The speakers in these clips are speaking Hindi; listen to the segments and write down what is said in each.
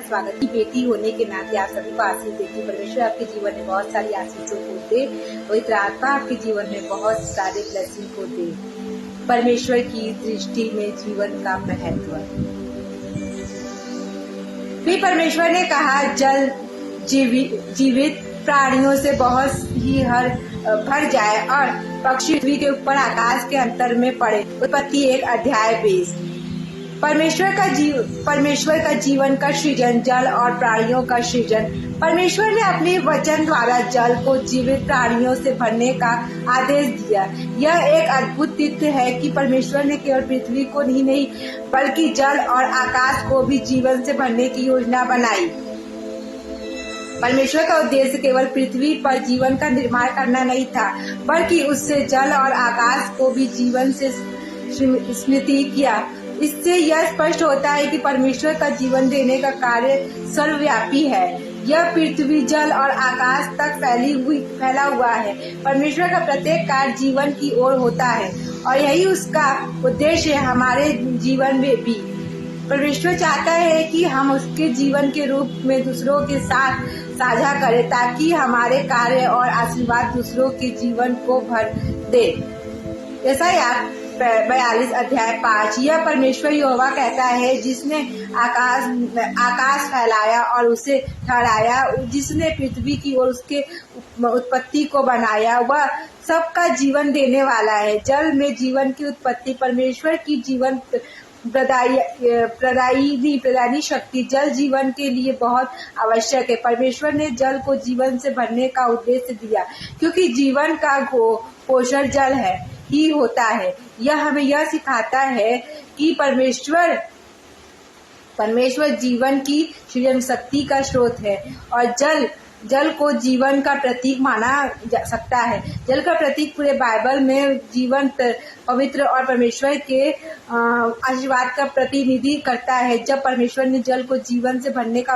स्वागत की बेटी होने के नाते आप सभी को आशीष देती हूँ। परमेश्वर आपके जीवन में बहुत सारी आशीषों को दे, पवित्र आत्मा आपके जीवन में बहुत सारे ब्लेसिंग को दे। परमेश्वर की दृष्टि में जीवन का महत्व। फिर परमेश्वर ने कहा, जल जीवित प्राणियों से बहुत ही भर जाए और पक्षी पृथ्वी के ऊपर आकाश के अंतर में पड़े। उत्पत्ति 1:20। परमेश्वर का जीवन का सृजन, जल और प्राणियों का सृजन। परमेश्वर ने अपने वचन द्वारा जल को जीवित प्राणियों से भरने का आदेश दिया। यह एक अद्भुत तथ्य है कि परमेश्वर ने केवल पृथ्वी को ही नहीं बल्कि जल और आकाश को भी जीवन से भरने की योजना बनाई। परमेश्वर का उद्देश्य केवल पृथ्वी पर जीवन का निर्माण करना नहीं था, बल्कि उससे जल और आकाश को भी जीवन से स्मृति किया। इससे यह स्पष्ट होता है कि परमेश्वर का जीवन देने का कार्य सर्वव्यापी है। यह पृथ्वी, जल और आकाश तक फैला हुआ है। परमेश्वर का प्रत्येक कार्य जीवन की ओर होता है और यही उसका उद्देश्य है हमारे जीवन में भी। परमेश्वर चाहता है कि हम उसके जीवन के रूप में दूसरों के साथ साझा करें ताकि हमारे कार्य और आशीर्वाद दूसरों के जीवन को भर दे। यशायाह 42:5। यह परमेश्वर यहोवा कहता है, जिसने आकाश फैलाया और उसे ठहराया, जिसने पृथ्वी की और उसके उत्पत्ति को बनाया, वह सबका जीवन देने वाला है। जल में जीवन की उत्पत्ति। परमेश्वर की जीवन प्रदायी शक्ति जल जीवन के लिए बहुत आवश्यक है। परमेश्वर ने जल को जीवन से भरने का उद्देश्य दिया, क्योंकि जीवन का पोषण जल ही होता है। यह हमें यह सिखाता है कि परमेश्वर जीवन की सृजन शक्ति का स्रोत है और जल को जीवन का प्रतीक माना जा सकता है। जल का प्रतीक पूरे बाइबल में जीवन, पवित्र और परमेश्वर के आशीर्वाद का प्रतिनिधि करता है। जब परमेश्वर ने जल को जीवन से भरने का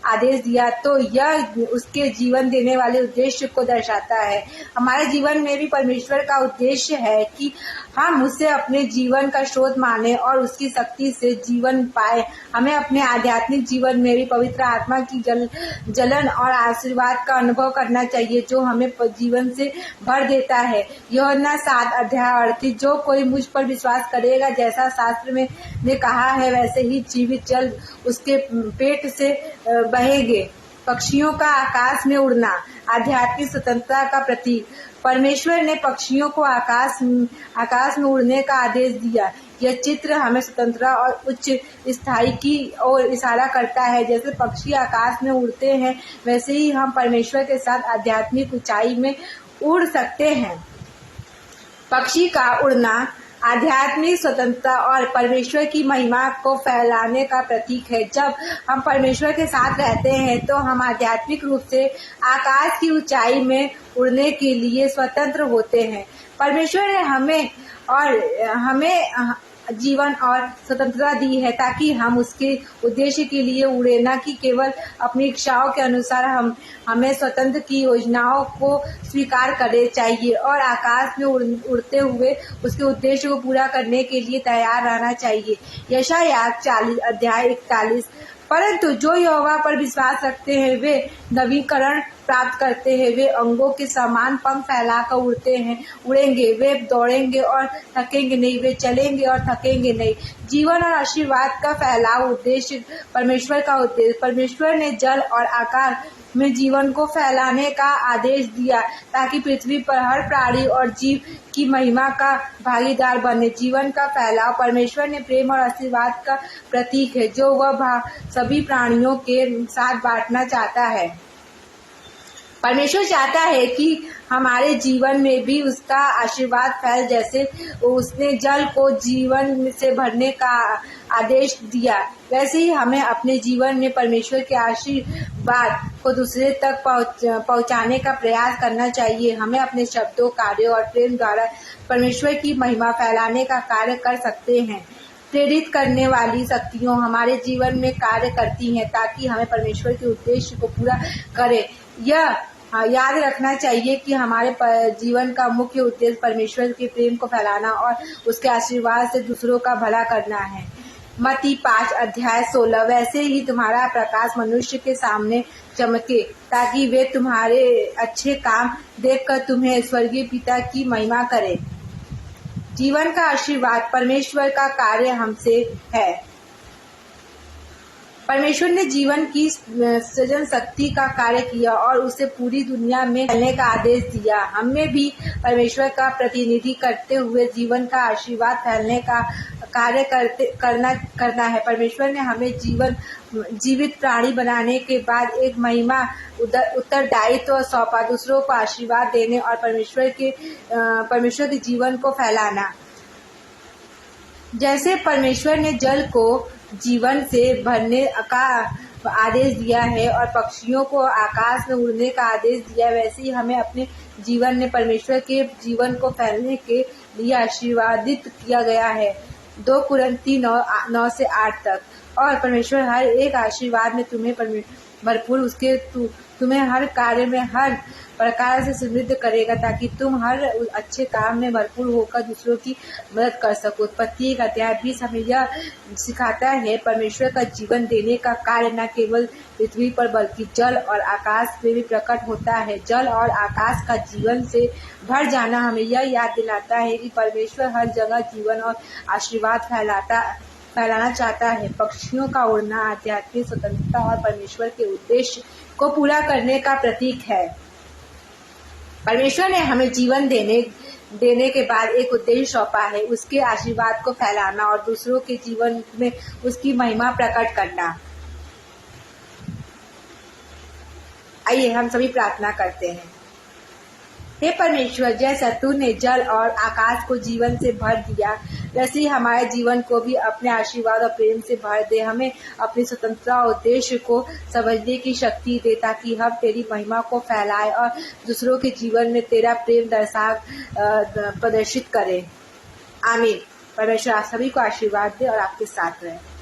आदेश दिया तो यह उसके जीवन देने वाले उद्देश्य को दर्शाता है। हमारे जीवन में भी परमेश्वर का उद्देश्य है कि हम उसे अपने जीवन का स्रोत माने और उसकी शक्ति से जीवन पाए। हमें अपने आध्यात्मिक जीवन में भी पवित्र आत्मा की जलन और आशीर्वाद का अनुभव करना चाहिए, जो हमें जीवन से भर देता है। यूहन्ना 7:38। जो कोई मुझ पर विश्वास करेगा, जैसा शास्त्र में ने कहा है, वैसे ही जीवित जल उसके पेट से बहेंगे। पक्षियों का आकाश में उड़ना, आध्यात्मिक स्वतंत्रता का प्रतीक। परमेश्वर ने पक्षियों को आकाश में उड़ने का आदेश दिया। यह चित्र हमें स्वतंत्रता और उच्च स्थायी की ओर इशारा करता है। जैसे पक्षी आकाश में उड़ते हैं, वैसे ही हम परमेश्वर के साथ आध्यात्मिक ऊंचाई में उड़ सकते हैं। पक्षी का उड़ना आध्यात्मिक स्वतंत्रता और परमेश्वर की महिमा को फैलाने का प्रतीक है। जब हम परमेश्वर के साथ रहते हैं तो हम आध्यात्मिक रूप से आकाश की ऊंचाई में उड़ने के लिए स्वतंत्र होते हैं। परमेश्वर ने हमें जीवन और स्वतंत्रता दी है ताकि हम उसके उद्देश्य के लिए उड़े, न कि केवल अपनी इच्छाओं के अनुसार। हमें स्वतंत्र की योजनाओं को स्वीकार करना चाहिए और आकाश में उड़ते हुए उसके उद्देश्य को पूरा करने के लिए तैयार रहना चाहिए। यशायाह 40:41। परंतु जो यहोवा पर विश्वास रखते हैं वे नवीकरण प्राप्त करते हैं। वे अंगों के समान पंख फैलाकर उड़ेंगे। वे दौड़ेंगे और थकेंगे नहीं, वे चलेंगे और थकेंगे नहीं। जीवन और आशीर्वाद का फैलाव उद्देश्य परमेश्वर का उद्देश्य। परमेश्वर ने जल और आकाश में जीवन को फैलाने का आदेश दिया ताकि पृथ्वी पर हर प्राणी और जीव की महिमा का भागीदार बने। जीवन का फैलाव परमेश्वर ने प्रेम और आशीर्वाद का प्रतीक है, जो वह सभी प्राणियों के साथ बांटना चाहता है। परमेश्वर चाहता है कि हमारे जीवन में भी उसका आशीर्वाद फैल। जैसे उसने जल को जीवन से भरने का आदेश दिया, वैसे ही हमें अपने जीवन में परमेश्वर के आशीर्वाद को दूसरे तक पहुंचाने का प्रयास करना चाहिए। हमें अपने शब्दों, कार्यों और प्रेम द्वारा परमेश्वर की महिमा फैलाने का कार्य कर सकते हैं। प्रेरित करने वाली शक्तियाँ हमारे जीवन में कार्य करती हैं ताकि हमें परमेश्वर के उद्देश्य को पूरा करें। यह याद रखना चाहिए कि हमारे जीवन का मुख्य उद्देश्य परमेश्वर के प्रेम को फैलाना और उसके आशीर्वाद से दूसरों का भला करना है। मत्ती 5 अध्याय 16। वैसे ही तुम्हारा प्रकाश मनुष्य के सामने चमके, ताकि वे तुम्हारे अच्छे काम देखकर तुम्हें स्वर्गीय पिता की महिमा करें। जीवन का आशीर्वाद परमेश्वर का कार्य हमसे है। परमेश्वर ने जीवन की सृजन शक्ति का कार्य किया और उसे पूरी दुनिया में फैलने का आदेश दिया। हमें भी परमेश्वर का प्रतिनिधि करते हुए जीवन का आशीर्वाद फैलने का कार्य करना है। परमेश्वर ने हमें जीवित प्राणी बनाने के बाद एक महिमा उत्तरदायित्व सौंपा, दूसरों को आशीर्वाद देने और परमेश्वर के जीवन को फैलाना। जैसे परमेश्वर ने जल को जीवन से भरने का आदेश दिया है और पक्षियों को आकाश में उड़ने का आदेश दिया है, वैसे ही हमें अपने जीवन में परमेश्वर के जीवन को फैलने के लिए आशीर्वादित किया गया है। 2 कुरिन्थी 9 से 8 तक। और परमेश्वर हर एक आशीर्वाद में तुम्हें भरपूर तुम्हें हर कार्य में हर प्रकार से समृद्ध करेगा, ताकि तुम हर अच्छे काम में भरपूर होकर दूसरों की मदद कर सको। उत्पत्ति 1 अध्याय 20 हमें यह सिखाता है परमेश्वर का जीवन देने का कार्य न केवल पृथ्वी पर बल्कि जल और आकाश में भी प्रकट होता है। जल और आकाश का जीवन से भर जाना हमें यह याद दिलाता है कि परमेश्वर हर जगह जीवन और आशीर्वाद फैलाना चाहता है। पक्षियों का उड़ना आध्यात्मिक स्वतंत्रता और परमेश्वर के उद्देश्य को पूरा करने का प्रतीक है। परमेश्वर ने हमें जीवन देने के बाद एक उद्देश्य सौंपा है, उसके आशीर्वाद को फैलाना और दूसरों के जीवन में उसकी महिमा प्रकट करना। आइए हम सभी प्रार्थना करते हैं। हे परमेश्वर, जैसा तूने जल और आकाश को जीवन से भर दिया, वैसे ही हमारे जीवन को भी अपने आशीर्वाद और प्रेम से भर दे। हमें अपनी स्वतंत्रता और उद्देश्य को समझने की शक्ति दे, ताकि हम तेरी महिमा को फैलाए और दूसरों के जीवन में तेरा प्रेम प्रदर्शित करें। आमीन। परमेश्वर आप सभी को आशीर्वाद दे और आपके साथ रहे।